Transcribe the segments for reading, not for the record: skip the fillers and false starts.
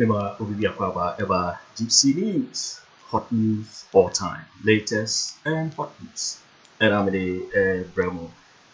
Mema Obibi Akwaba ever Gypsy News, hot news all time, latest and hot news. And I'm the Bremo.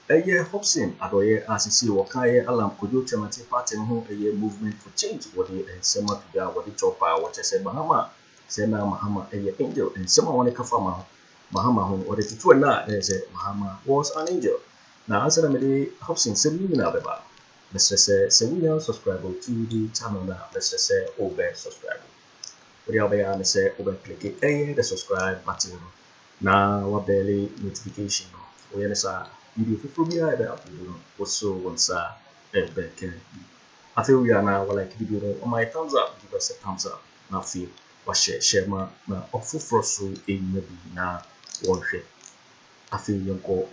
Hopeson Adorye as you see Wakaye Alam Kojo Kyeremanteng party no movement for change what the sema to da what the chopper what I said Mahama say na Mahama angel and someone want to kafa Mahama home or the two na say Mahama was an angel. Now answer me the Hopeson say me na beba. Let's just say we are subscribe to the channel now. Let's just say over subscribe. We are there and say over click the subscribe button. Now what daily notification. We are say video for me I upload also once back. I feel we are now like video on my thumbs up. Give us a thumbs up. Now feel what share my offer for so in maybe now one share. I feel you go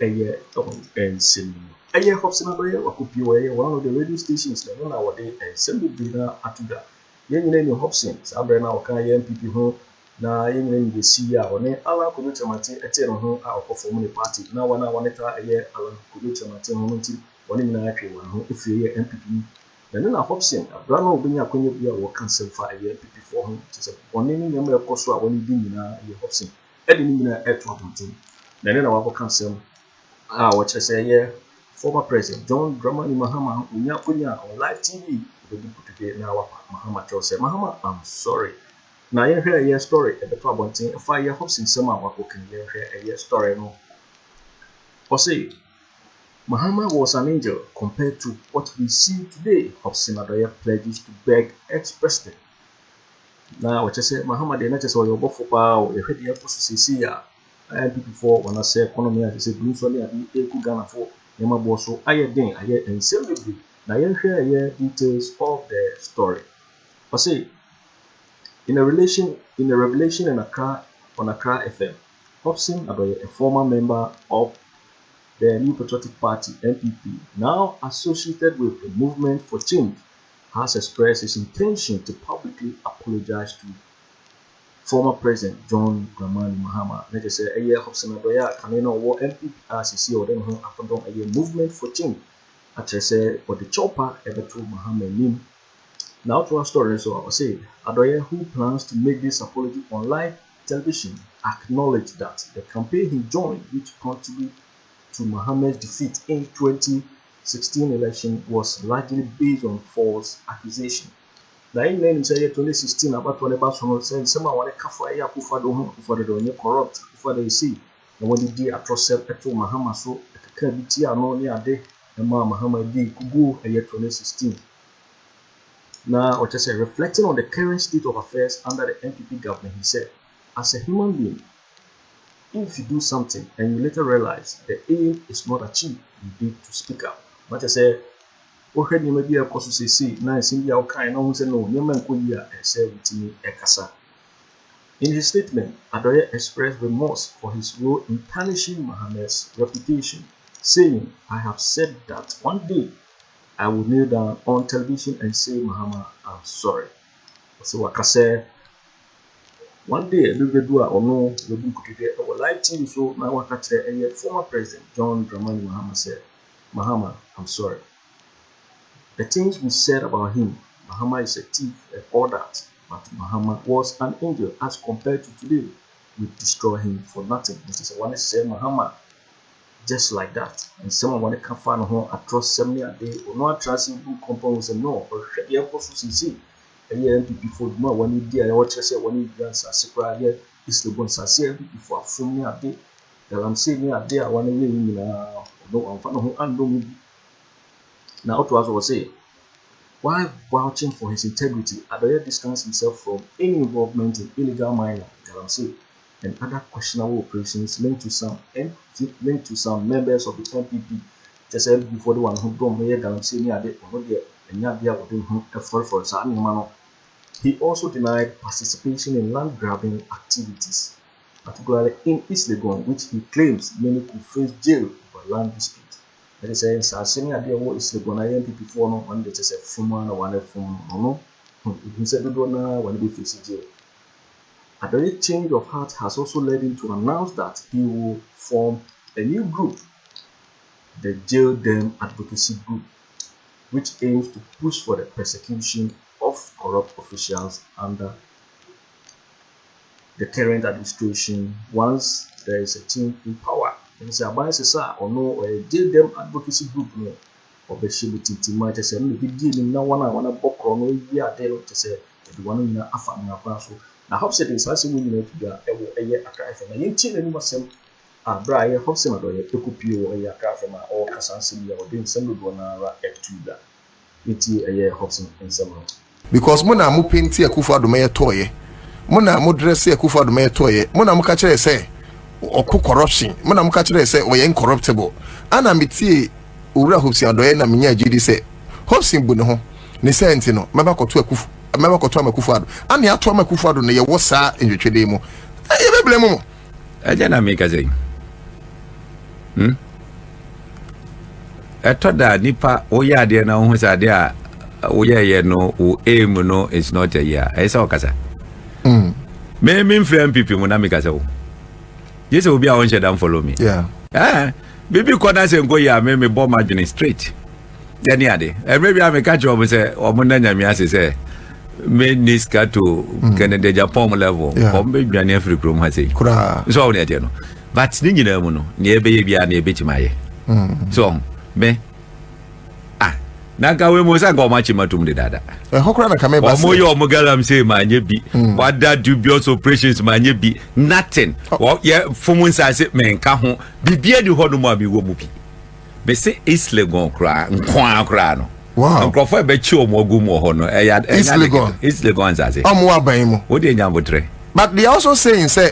and send Hopeson Adorye Wakupiwe one of the radio stations na nowadays and send be na atuga yen nyina ni Hopeson sabre na oka MPP ho na yen nyina ni see ya one ala Kojo Kyeremanteng ete no ho a okofo mu party na wana ta ala Kojo Kyeremanteng ho nti one nyina atwe wan ho Afriyie MPP na Hopeson abra na obenya akonya bia wo cancel fa MPP for ho ti se one ni nyama ekoso a one di nyina Hopeson e di nyina eto abonten na wa cancel what I say former President John Dramani Mahama on live TV today now Mahama tell say Mahama I'm sorry. Now you hear a story at the Twabonting fire Hopeson Sama Wakokin hear a story no. Or say Mahama was an angel compared to what we see today. Hopeson Adorye pledges to beg ex-president. Now what I say Mahama de not just all your buffalo power, you heard the episode see and people for when I say economy I say blue solely and Ghana for Yama Bosso, Ayadin, Ayad, and Sylvie. Now, you hear details of the story. I say, in a revelation in Accra, on Accra FM, Hopeson Adorye, a former member of the New Patriotic Party (NPP), now associated with the Movement for Change, has expressed his intention to publicly apologize to former President John Dramani Mahama. Let us say Hopeson Adorye can know MPP as you see or them upon a movement for change. I say for the chopper ever to Mahama name. Now to our story, so I will say Adorye, who plans to make this apology on live television, acknowledged that the campaign he joined, which contributed to Mahama's defeat in 2016 election, was largely based on false accusation. Na in 2016 about when about someone saying someone want to kafa Akufo-Addo corrupt before they see na when they atrocity to Mahama so ka biti ano ni ade na Mahama di kugu 2016. Now what I say reflecting on the current state of affairs under the NPP government, he said, as a human being, if you do something and you later realize the aim is not achieved, you need to speak up. What I say Ohed maybe a course to say, now Cindy Alkai, no one said no, Yaman Kuya, and said with me Ekasa. In his statement, Adorye expressed remorse for his role in tarnishing Mahama's reputation, saying, I have said that one day I will kneel down on television and say, Mahama, I'm sorry. So Wakase, one day, a little bit or no, we will live TV so now Wakate, a former president, John Dramani Mahama said, Mahama, I'm sorry. The things we said about him, Mahama is a thief and all that, but Mahama was an angel as compared to today. We destroy him for nothing. It is one say Mahama just like that. And someone want to come find home across 70 a day or not trusting who compounds and no, or the apostle see. A year before more when you dear what you say when you grants a secret here is the one sincere before a full me a day. The galamsey me a day I want to live in no one found who unknown. Now, to us will say, while vouching for his integrity, Adorye distanced himself from any involvement in illegal mining, galamsey, and other questionable operations linked to some members of the NPP. Just said before the one who don't hear galamsey near the and Yabia within whom effort for Sammy. He also denied participation in land grabbing activities, particularly in East Legon, which he claims many could face jail for land dispute. That is saying, Sammy idea what is the gonna MPP for no one that is a former or one from no. He said, when we face jail. Adorye change of heart has also led him to announce that he will form a new group, the Jail Them Advocacy Group, which aims to push for the persecution of of corrupt officials under the current administration once there is a change in power. And say about sir or no or jail them advocacy group no or be she might say no be dealing now one book or no year there to say the one in afa na so na Hopeson is as we know to ga e ye akra fe na yin any masem abra ye Hopeson Adorye ekupio e ye akra fe ma o kasanse ya o den sem do na ra etuda iti e ye Hopeson ensem because mo na mo painti Akufo-Addo me toye mo na mo dress Akufo-Addo me toye mo na mo ka kire say oku corruption mo na mo ka kire say o ye incorruptible ana metie owura Hopeson Adorye na menya gidi say Hopeson bu ne ho ne senti no meba koto Akufo-Addo ani ato Akufo-Addo ne ye wo saa enwetwede mu ye beble mu aja na me ka say etoda nipa oyade na ho sade a oye no o aim no is not a year esa okasa me frame people mu na me ka say o yes obi a won share follow me baby corner say go ya me bo margin straight then ade maybe I make catch up say omo na nyame ase say me niska to Kennedy Agyapong level o me biane free chrome ha say so on ade no but ni nyina mu no ne ebe ye bia na ebe timaye so me Naka we mo sa go machi matum de dada. Hokra na kame ba. Omo yo mo galamsey manye bi. What that dubious operations manye bi. Nothing. Ye fumun sa se menka ho. Bibia di ho no mo abi wo mu bi. Be se East Legon kra, nkwa kra no. Wow. Nkrofo e be chi o mo gu mo ho no. East Legon. East Legon sa se. Omo aban mu. Wo de nyambotre. But they also saying say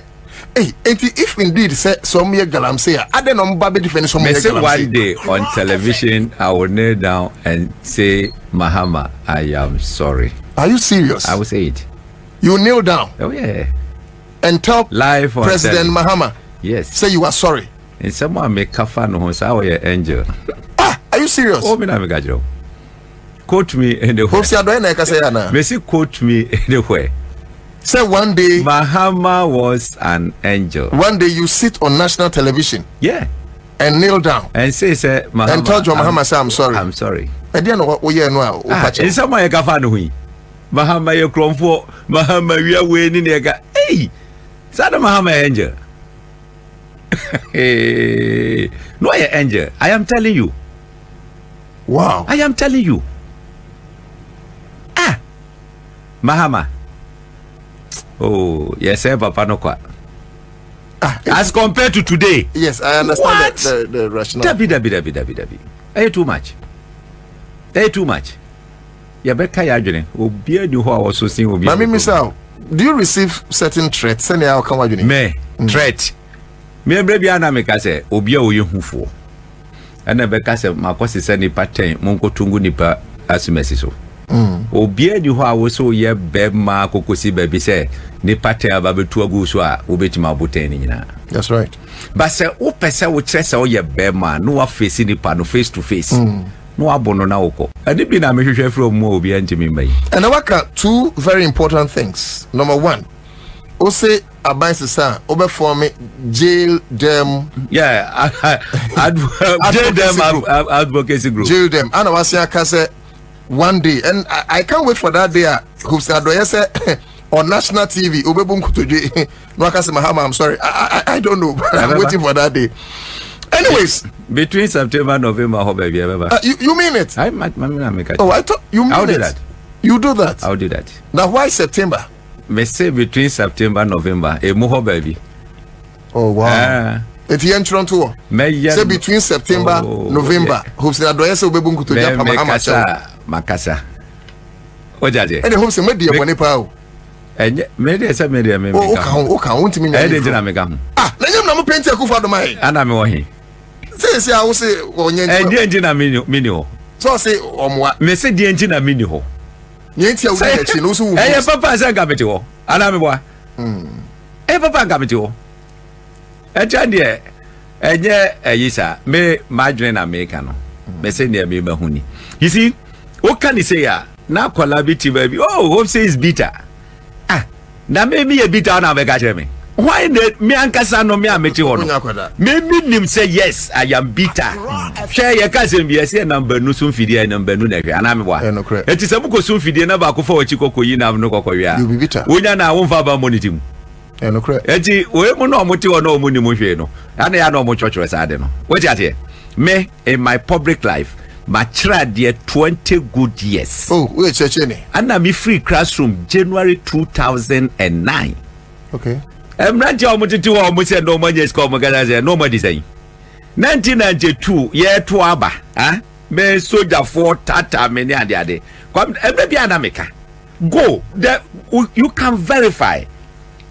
hey, if indeed say some year galamsey, I don't know about different some year galamsey. One day on television, I will kneel down and say, Mahama, I am sorry. Are you serious? I will say it. You kneel down? Oh yeah. And tell live on President Mahama? Yes. Say you are sorry. And someone make kafa no say I angel. Are you serious? Oh, me na me gajro. Quote me anywhere. Hopeson Adorye na ka say na. Me say quote me anywhere. Say one day Mahama was an angel. One day you sit on national television. Yeah. And kneel down. And say Mahama. And tell John Mahama say I'm sorry. I'm sorry. I didn't know what we no. And someone ka fa no hui. Mahama ye kromfo, Mahama wi we ni ne ga. Hey. Sada Mahama angel. Hey. No ye angel. I am telling you. Wow. I am telling you. Mahama. Oh, yes, Papa no kwa. As compared to today. Yes, I understand the rationale. Dabi. Are too much? Are too much? Ya beka ya adwene. Obi adu ho a wo so sin obi. Mami misao, do you receive certain threats? Send ya come adwene. Me, threat. Me ebra bia na me ka se obi a oye hufo. Ana beka se makosi se nipa 10 monko tungu nipa asumesi so. Obi adu ho a wo so ye bema kokosi baby se nipa 10 ababetu agu so a obetima aboten ni nyina. That's right. But se o pese wo kire se o ye bema no wa face nipa no face to face. No abono na woko. Ade bi na me hwehwe from mo obi antimi mai. And I two very important things. Number one, Ose Abansisa obe form jail them. Yeah, jail them advocacy group. Jail them. And I was say one day, and I can't wait for that day. Hopeson Adorye say on national TV, Obebun Kutoje. No, I can't say Mahama. I'm sorry. I don't know. I'm waiting for that day. Anyways, between September and November, you mean it? I thought you mean I'll do it. that. You do that. I'll do that. Now, why September? Me say between September and November, a moho baby. Oh wow. If you enter onto say between September, November, Hopeson Adorye say Obebun Kutoje Mahama. Makasa. Ojaje. And Hopeson me dey money pa o. Me dey say me dey me. O kan won't me. E dey na me ka ho. Na nyam na mo paint Akufo-Addo mai. Ana me wo he. Say I will say onye. E dey engine na mini ho. So say omwa. Me say dey engine na mini ho. Yenti a wo dey chi no so wo. E papa say ga beti ho. Ana me boa. E papa ga beti ho. E ja dey enye eyisa me madwene na me ka no. Me say ne me mahuni. You see, what can you say ya? Na kola biti baby. Oh, Hopeson is bitter. Na me a bitter na be ka me. Why did me ankasa no me ameti ho no? Me nim say yes, I am bitter. Share your cousin be say number no so fidie number no na hwe ana me wa. Enti se buko so fidie na ba ko fa wachi kokoyi na no kokoyi a. You be bitter. Wonya na wo fa ba money mu. Enti we mu no omoti wo no omuni mu hwe no. Ana ya no omo chocho sa ade no. What you here? Me in my public life, my child there 20 good years. Oh, wait, Chechene. And I'm free classroom January 2009. Okay. I'm not almost to almost no money is come again. No money saying 1992 year to Abba. Me soldier for Tata many and the other. Come every America. Go there. You can verify.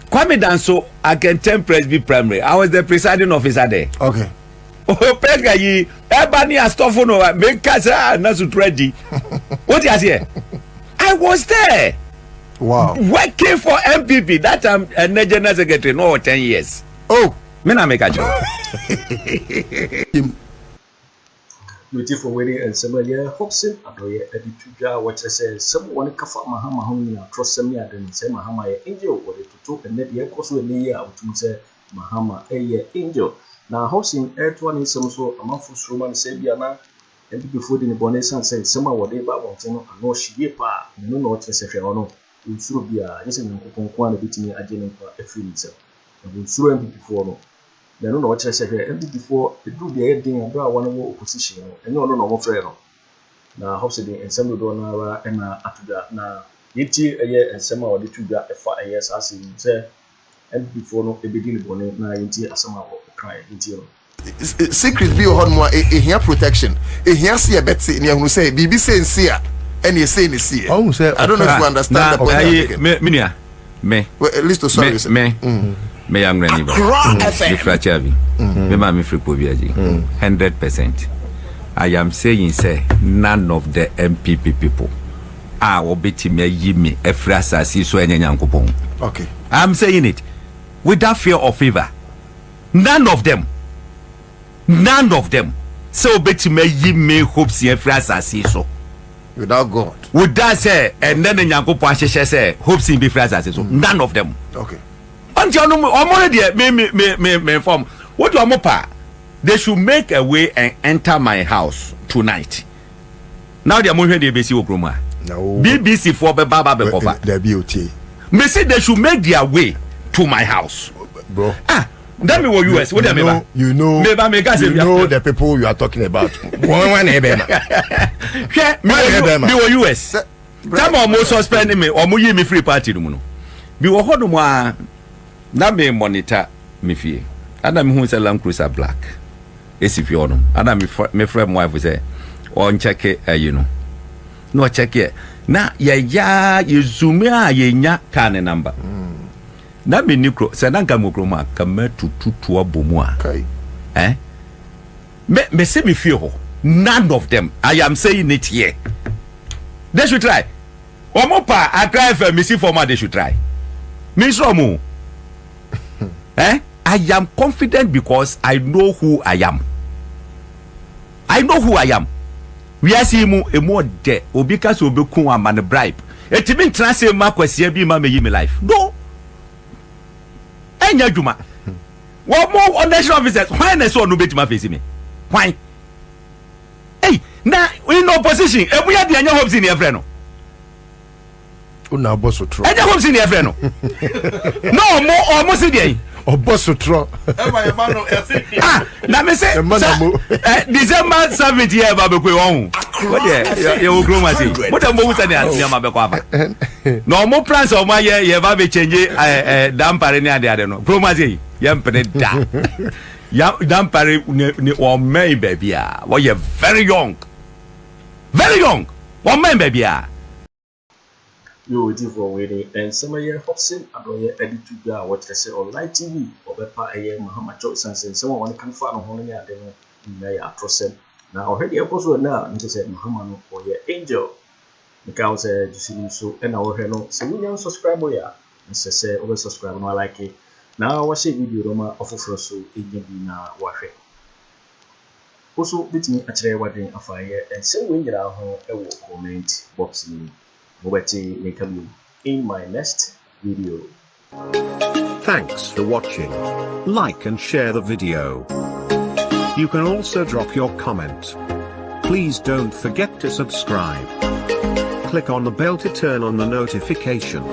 Come down so I can temperate be primary. I was the presiding officer there. Okay. Oh, pega yi ebani astofo no make kasa na su ready. What you say? I was there. Wow. Working for MPP that time a general secretary no 10 years. Oh, me na make a job. Beautiful wedding and some year Hopeson Adorye Editujua what I say someone kafa Mahama homina trust me and say Mahama angel or the to and net year course we near out to say Mahama a angel. Now Hopeson airtone some so a month for Roman Sabiana and before the bonus and say some whatever wanting and no she pa no not a second or no. Unsuru bia yese nkonkwan bitimi agene kwa afri nse unsuru mp before no na no watch say mp before edu bia yedin abra won wo opposition no enye ono no mo frɛ no na Hopeson den ensem do na ara na atuda na yiti eye ensem a wode tuda efa eye sase nse mp before no ebedi ni bone na yiti asama wo kran yiti no secret bi ho no ehia protection ehia se e beti ne ehunu say bibi say nsia and you say see. Oh, say I don't know if you understand the point. Me. Well, at least sorry. Me young rani ba. Me frachavi. Me ma me fripo biaji. 100%. I am saying say none of the MPP people are obeti me yi me efra asasi so enya nyankopon. Okay. I am saying it without fear or favor. None of them. So obeti me yi me hopes efra asasi so. Without God. Would that say and then Nyankopon ahyehyɛ say hopes in be friends as so none of them. Okay. Until no already me inform what you pa they should make a way and enter my house tonight. Now they are moving the BBC Okroma. No. BBC for baba be cover. The BOT. Me say they should make their way to my house. Bro. That me what US. What you know the people you are talking about. One me US. Time almost suspend me or mu me free party no. Bi wo hodo mo a na me monitor me fie. Ada me hu say Land Cruiser black. Esi fie ono. Ada me friend wife say on check you know. No check it. Na ya zoom a ye nya car number. Na me nikro se na nka mokro ma ka matututu abomu a okay me say me feel ho none of them I am saying it here they should try omopa akra FM me see former they should try me so mo I am confident because I know who I am we are see mu emo de obi ka so obeku am na bribe etimi ntra say ma kwasia bi ma me yi me life no enya djuma what more national officers why na so no beti ma face me why hey na in opposition ebuya de anya hopes in your friend no una boss tro enya hopes in your friend no no more almost dey boss tro na me say December 7th year ba be kwe won what dey you grow ma say what am mo say na ma be kwa ba no mo plans o ma ye ba be change Dampare ni ade no grow ma say ye mpene da ya Dampare ni o man baby a what you very young one man baby a you waiting for waiting and some year Hopeson Adorye Editujua what I say on live TV or bepa aye Mahama Johnson say someone can find on hono ya de no na ya trust na already episode na nti say Mahama no or ye angel because you so and our no so we can subscribe ya and say over subscribe no like it now watch a video roma of so eje bi na wahwe also bitimi akire wadin afaye and say we nyira ho e wo comment box ni in my next video. Thanks for watching. Like and share the video. You can also drop your comment. Please don't forget to subscribe. Click on the bell to turn on the notification.